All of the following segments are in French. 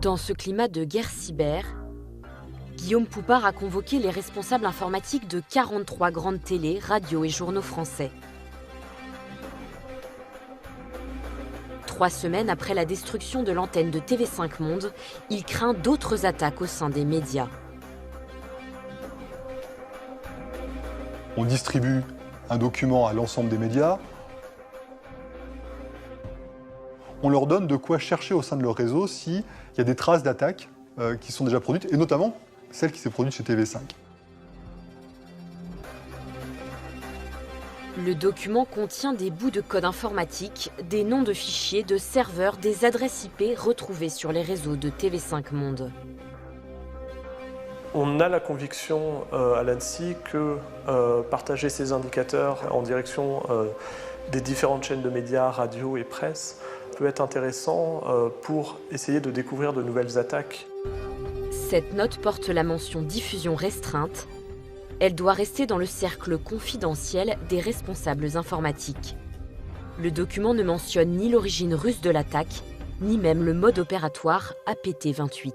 Dans ce climat de guerre cyber, Guillaume Poupard a convoqué les responsables informatiques de 43 grandes télés, radios et journaux français. 3 semaines après la destruction de l'antenne de TV5 Monde, il craint d'autres attaques au sein des médias. On distribue un document à l'ensemble des médias. On leur donne de quoi chercher au sein de leur réseau s'il y a des traces d'attaques qui sont déjà produites, et notamment celle qui s'est produite chez TV5. Le document contient des bouts de code informatique, des noms de fichiers, de serveurs, des adresses IP retrouvées sur les réseaux de TV5 Monde. On a la conviction à l'ANSSI que partager ces indicateurs en direction des différentes chaînes de médias, radio et presse peut être intéressant pour essayer de découvrir de nouvelles attaques. Cette note porte la mention diffusion restreinte. Elle doit rester dans le cercle confidentiel des responsables informatiques. Le document ne mentionne ni l'origine russe de l'attaque, ni même le mode opératoire APT28.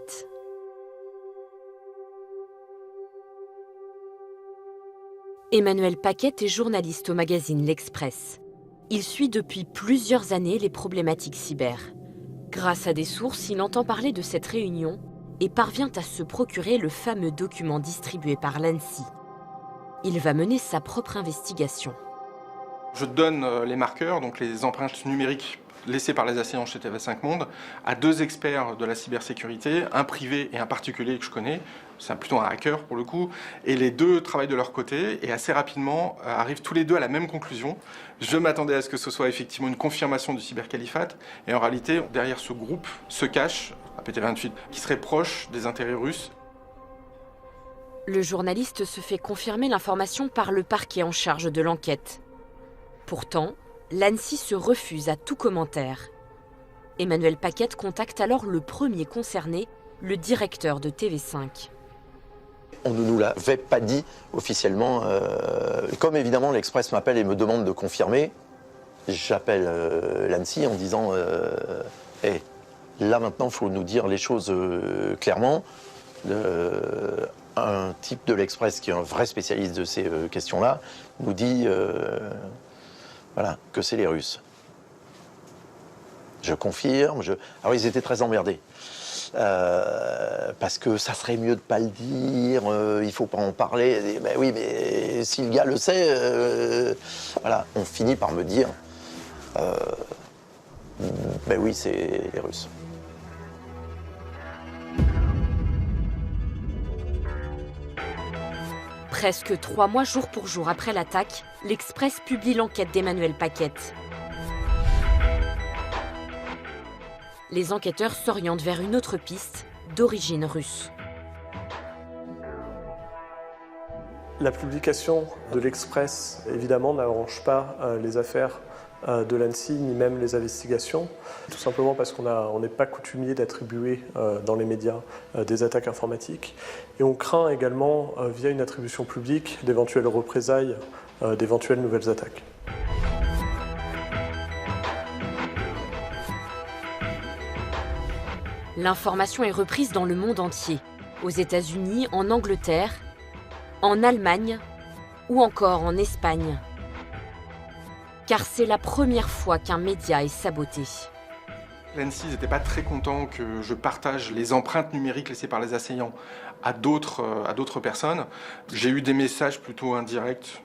Emmanuel Paquette est journaliste au magazine L'Express. Il suit depuis plusieurs années les problématiques cyber. Grâce à des sources, il entend parler de cette réunion et parvient à se procurer le fameux document distribué par l'ANSSI. Il va mener sa propre investigation. Je donne les marqueurs, donc les empreintes numériques laissées par les assaillants chez TV5 Monde, à 2 experts de la cybersécurité, un privé et un particulier que je connais. C'est plutôt un hacker pour le coup. Et les 2 travaillent de leur côté et assez rapidement arrivent tous les 2 à la même conclusion. Je m'attendais à ce que ce soit effectivement une confirmation du cybercalifate. Et en réalité, derrière ce groupe se cache APT28, qui serait proche des intérêts russes. Le journaliste se fait confirmer l'information par le parquet en charge de l'enquête. Pourtant, l'ANSSI se refuse à tout commentaire. Emmanuel Paquette contacte alors le premier concerné, le directeur de TV5. On ne nous l'avait pas dit officiellement. Comme évidemment l'Express m'appelle et me demande de confirmer, j'appelle l'ANSSI en disant hey, là maintenant il faut nous dire les choses clairement. Un type de l'Express qui est un vrai spécialiste de ces questions-là nous dit voilà, que c'est les Russes. Je confirme. Alors ils étaient très emmerdés. Parce que ça serait mieux de ne pas le dire, il ne faut pas en parler. Ben oui, mais si le gars le sait, voilà, on finit par me dire ben oui, c'est les Russes. Presque 3 mois jour pour jour après l'attaque, l'Express publie l'enquête d'Emmanuel Paquette. Les enquêteurs s'orientent vers une autre piste, d'origine russe. La publication de l'Express, évidemment, n'arrange pas les affaires de l'ANSSI, ni même les investigations, tout simplement parce qu'on n'est pas coutumier d'attribuer dans les médias des attaques informatiques. Et on craint également, via une attribution publique, d'éventuelles représailles, d'éventuelles nouvelles attaques. L'information est reprise dans le monde entier, aux États-Unis, en Angleterre, en Allemagne ou encore en Espagne. Car c'est la première fois qu'un média est saboté. L'ANSSI n'était pas très content que je partage les empreintes numériques laissées par les assaillants à d'autres personnes. J'ai eu des messages plutôt indirects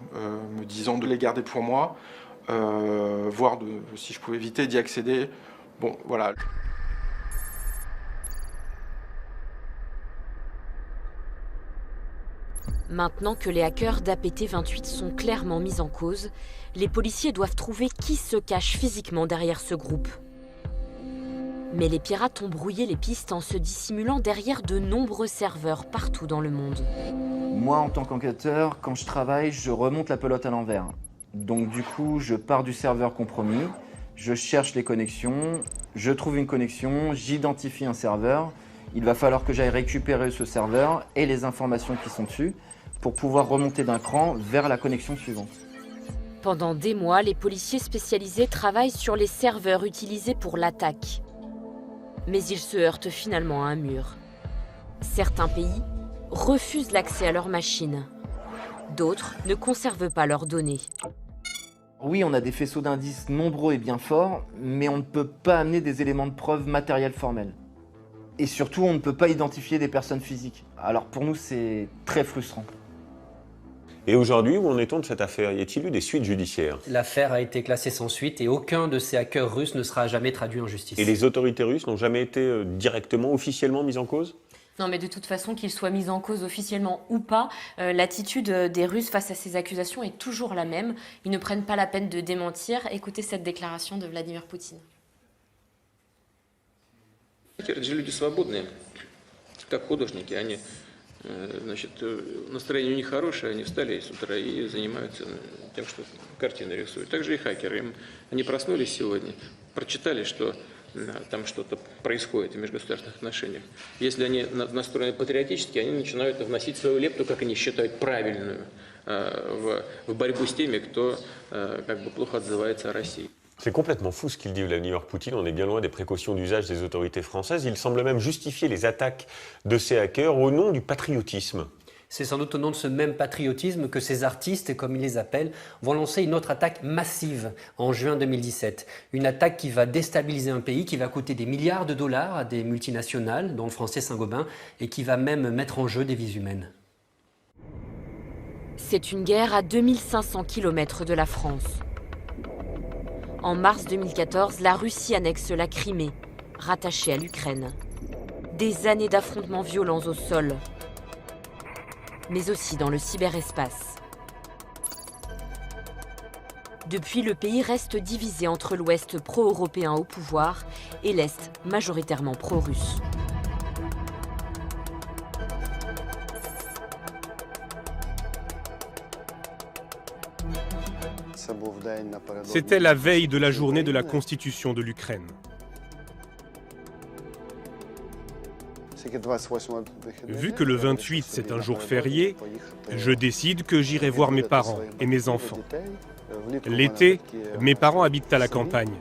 me disant de les garder pour moi, voire si je pouvais éviter d'y accéder. Bon, voilà. Maintenant que les hackers d'APT28 sont clairement mis en cause, les policiers doivent trouver qui se cache physiquement derrière ce groupe. Mais les pirates ont brouillé les pistes en se dissimulant derrière de nombreux serveurs partout dans le monde. Moi, en tant qu'enquêteur, quand je travaille, je remonte la pelote à l'envers. Donc du coup, je pars du serveur compromis, je cherche les connexions, je trouve une connexion, j'identifie un serveur. Il va falloir que j'aille récupérer ce serveur et les informations qui sont dessus pour pouvoir remonter d'un cran vers la connexion suivante. Pendant des mois, les policiers spécialisés travaillent sur les serveurs utilisés pour l'attaque. Mais ils se heurtent finalement à un mur. Certains pays refusent l'accès à leurs machines. D'autres ne conservent pas leurs données. Oui, on a des faisceaux d'indices nombreux et bien forts, mais on ne peut pas amener des éléments de preuve matériels formels. Et surtout, on ne peut pas identifier des personnes physiques. Alors pour nous, c'est très frustrant. Et aujourd'hui, où en est-on de cette affaire? Y a-t-il eu des suites judiciaires? L'affaire a été classée sans suite et aucun de ces hackers russes ne sera jamais traduit en justice. Et les autorités russes n'ont jamais été directement, officiellement mises en cause? Non, mais de toute façon, qu'ils soient mis en cause officiellement ou pas, l'attitude des Russes face à ces accusations est toujours la même. Ils ne prennent pas la peine de démentir. Écoutez cette déclaration de Vladimir Poutine. Это же люди свободные, как художники. Они, значит, настроение у них хорошее, они встали с утра и занимаются тем, что картины рисуют. Также и хакеры. Они проснулись сегодня, прочитали, что там что-то происходит в межгосударственных отношениях. Если они настроены патриотически, они начинают вносить свою лепту, как они считают, правильную, в борьбу с теми, кто как бы плохо отзывается о России. C'est complètement fou ce qu'il dit Vladimir Poutine, on est bien loin des précautions d'usage des autorités françaises. Il semble même justifier les attaques de ces hackers au nom du patriotisme. C'est sans doute au nom de ce même patriotisme que ces artistes, comme ils les appellent, vont lancer une autre attaque massive en juin 2017. Une attaque qui va déstabiliser un pays, qui va coûter des milliards de dollars à des multinationales, dont le français Saint-Gobain, et qui va même mettre en jeu des vies humaines. C'est une guerre à 2500 km de la France. En mars 2014, la Russie annexe la Crimée, rattachée à l'Ukraine. Des années d'affrontements violents au sol, mais aussi dans le cyberespace. Depuis, le pays reste divisé entre l'Ouest pro-européen au pouvoir et l'Est majoritairement pro-russe. C'était la veille de la journée de la constitution de l'Ukraine. Vu que le 28 c'est un jour férié, je décide que j'irai voir mes parents et mes enfants. L'été, mes parents habitent à la campagne.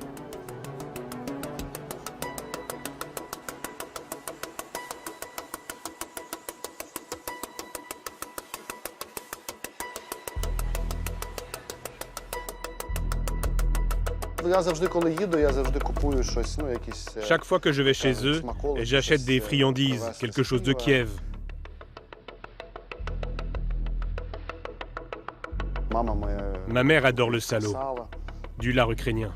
Chaque fois que je vais chez eux, j'achète des friandises, quelque chose de Kiev. Ma mère adore le salo, du lard ukrainien.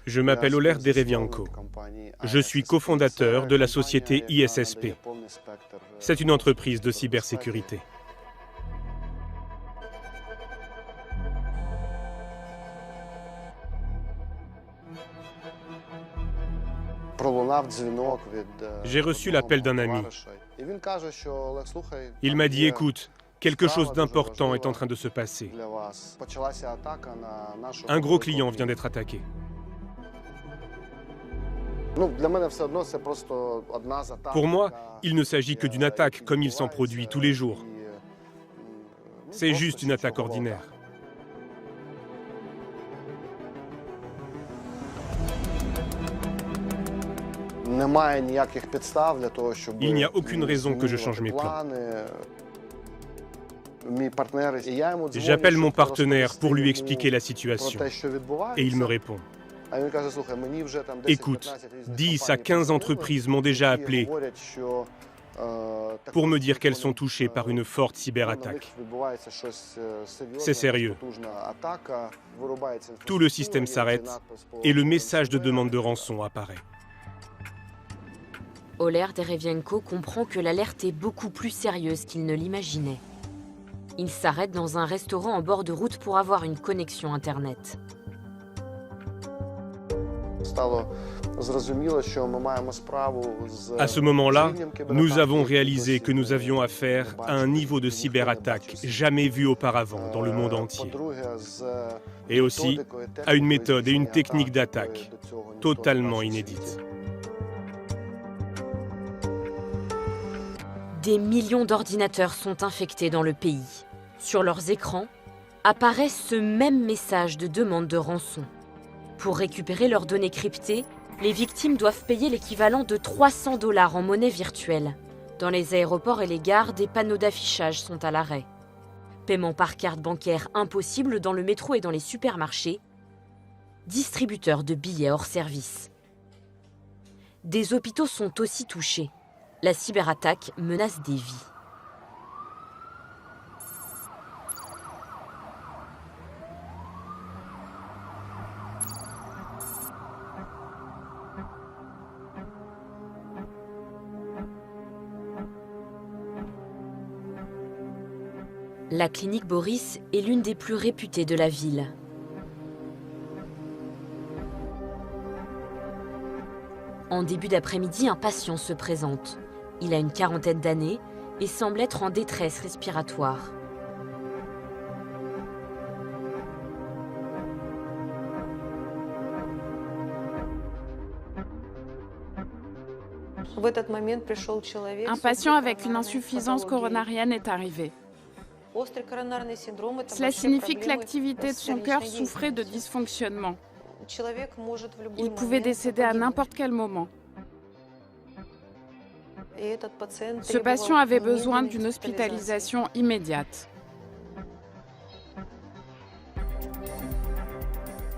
Je m'appelle Oleg Derevianko. Je suis cofondateur de la société ISSP. C'est une entreprise de cybersécurité. J'ai reçu l'appel d'un ami. Il m'a dit, écoute, quelque chose d'important est en train de se passer. Un gros client vient d'être attaqué. Pour moi, il ne s'agit que d'une attaque comme il s'en produit tous les jours. C'est juste une attaque ordinaire. Il n'y a aucune raison que je change mes plans. J'appelle mon partenaire pour lui expliquer la situation. Et il me répond. Écoute, 10 à 15 entreprises m'ont déjà appelé pour me dire qu'elles sont touchées par une forte cyberattaque. C'est sérieux. Tout le système s'arrête et le message de demande de rançon apparaît. Oleg Derevianko comprend que l'alerte est beaucoup plus sérieuse qu'il ne l'imaginait. Il s'arrête dans un restaurant en bord de route pour avoir une connexion Internet. À ce moment-là, nous avons réalisé que nous avions affaire à un niveau de cyberattaque jamais vu auparavant dans le monde entier. Et aussi à une méthode et une technique d'attaque totalement inédite. Des millions d'ordinateurs sont infectés dans le pays. Sur leurs écrans apparaît ce même message de demande de rançon. Pour récupérer leurs données cryptées, les victimes doivent payer l'équivalent de 300 $ en monnaie virtuelle. Dans les aéroports et les gares, des panneaux d'affichage sont à l'arrêt. Paiement par carte bancaire impossible dans le métro et dans les supermarchés. Distributeurs de billets hors service. Des hôpitaux sont aussi touchés. La cyberattaque menace des vies. La clinique Boris est l'une des plus réputées de la ville. En début d'après-midi, un patient se présente. Il a une quarantaine d'années et semble être en détresse respiratoire. Un patient avec une insuffisance coronarienne est arrivé. Cela signifie que l'activité de son cœur souffrait de dysfonctionnement. Il pouvait décéder à n'importe quel moment. Ce patient avait besoin d'une hospitalisation immédiate.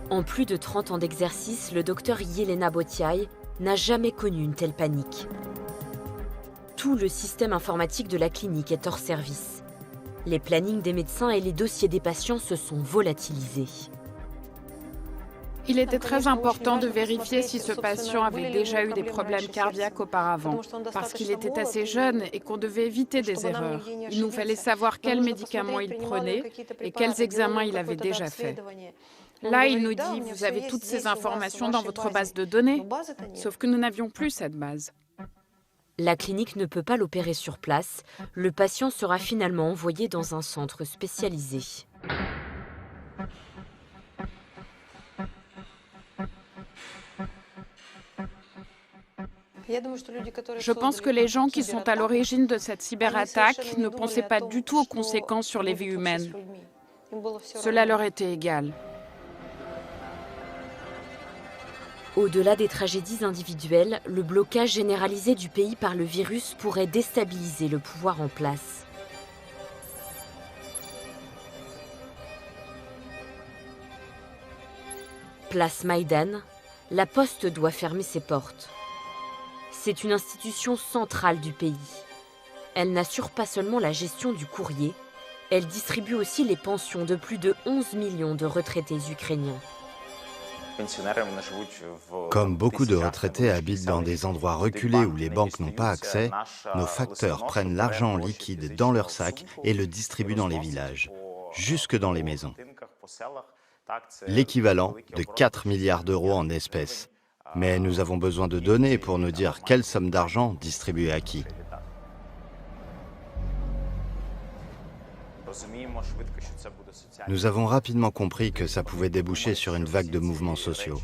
En plus de 30 ans d'exercice, le docteur Yelena Botiaï n'a jamais connu une telle panique. Tout le système informatique de la clinique est hors service. Les plannings des médecins et les dossiers des patients se sont volatilisés. Il était très important de vérifier si ce patient avait déjà eu des problèmes cardiaques auparavant, parce qu'il était assez jeune et qu'on devait éviter des erreurs. Il nous fallait savoir quels médicaments il prenait et quels examens il avait déjà faits. Là, il nous dit « Vous avez toutes ces informations dans votre base de données », sauf que nous n'avions plus cette base. La clinique ne peut pas l'opérer sur place. Le patient sera finalement envoyé dans un centre spécialisé. Je pense que les gens qui sont à l'origine de cette cyberattaque ne pensaient pas du tout aux conséquences sur les vies humaines. Cela leur était égal. Au-delà des tragédies individuelles, le blocage généralisé du pays par le virus pourrait déstabiliser le pouvoir en place. Place Maïdan, la Poste doit fermer ses portes. C'est une institution centrale du pays. Elle n'assure pas seulement la gestion du courrier, elle distribue aussi les pensions de plus de 11 millions de retraités ukrainiens. Comme beaucoup de retraités habitent dans des endroits reculés où les banques n'ont pas accès, nos facteurs prennent l'argent en liquide dans leur sac et le distribuent dans les villages, jusque dans les maisons. L'équivalent de 4 milliards d'euros en espèces. Mais nous avons besoin de données pour nous dire quelle somme d'argent distribuer à qui. Nous avons rapidement compris que ça pouvait déboucher sur une vague de mouvements sociaux.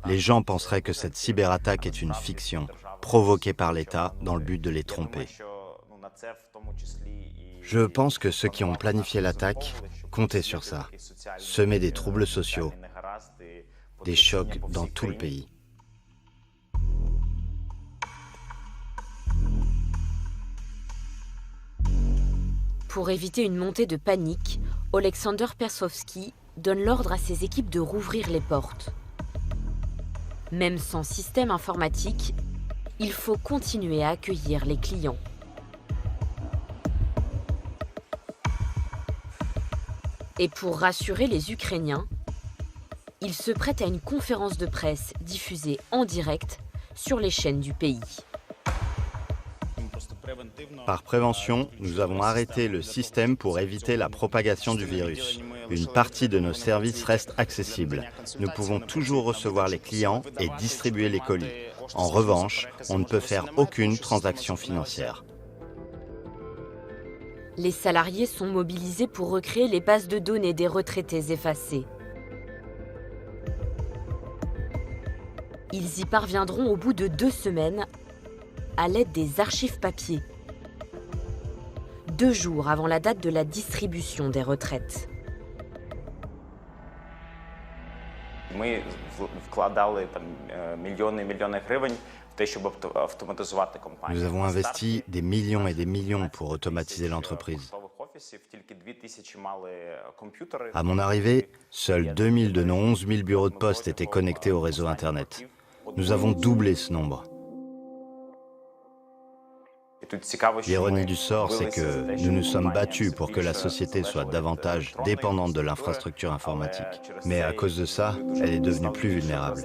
Les gens penseraient que cette cyberattaque est une fiction, provoquée par l'État dans le but de les tromper. Je pense que ceux qui ont planifié l'attaque comptaient sur ça, semer des troubles sociaux, des chocs dans tout le pays. Pour éviter une montée de panique, Alexander Persowski donne l'ordre à ses équipes de rouvrir les portes. Même sans système informatique, il faut continuer à accueillir les clients. Et pour rassurer les Ukrainiens, il se prête à une conférence de presse diffusée en direct sur les chaînes du pays. Par prévention, nous avons arrêté le système pour éviter la propagation du virus. Une partie de nos services reste accessible. Nous pouvons toujours recevoir les clients et distribuer les colis. En revanche, on ne peut faire aucune transaction financière. Les salariés sont mobilisés pour recréer les bases de données des retraités effacés. Ils y parviendront au bout de 2 semaines à l'aide des archives papier, 2 jours avant la date de la distribution des retraites. Nous avons investi des millions et des millions pour automatiser l'entreprise. À mon arrivée, seuls 2000 de nos 11 000 bureaux de poste étaient connectés au réseau Internet. Nous avons doublé ce nombre. L'ironie du sort, c'est que nous nous sommes battus pour que la société soit davantage dépendante de l'infrastructure informatique. Mais à cause de ça, elle est devenue plus vulnérable.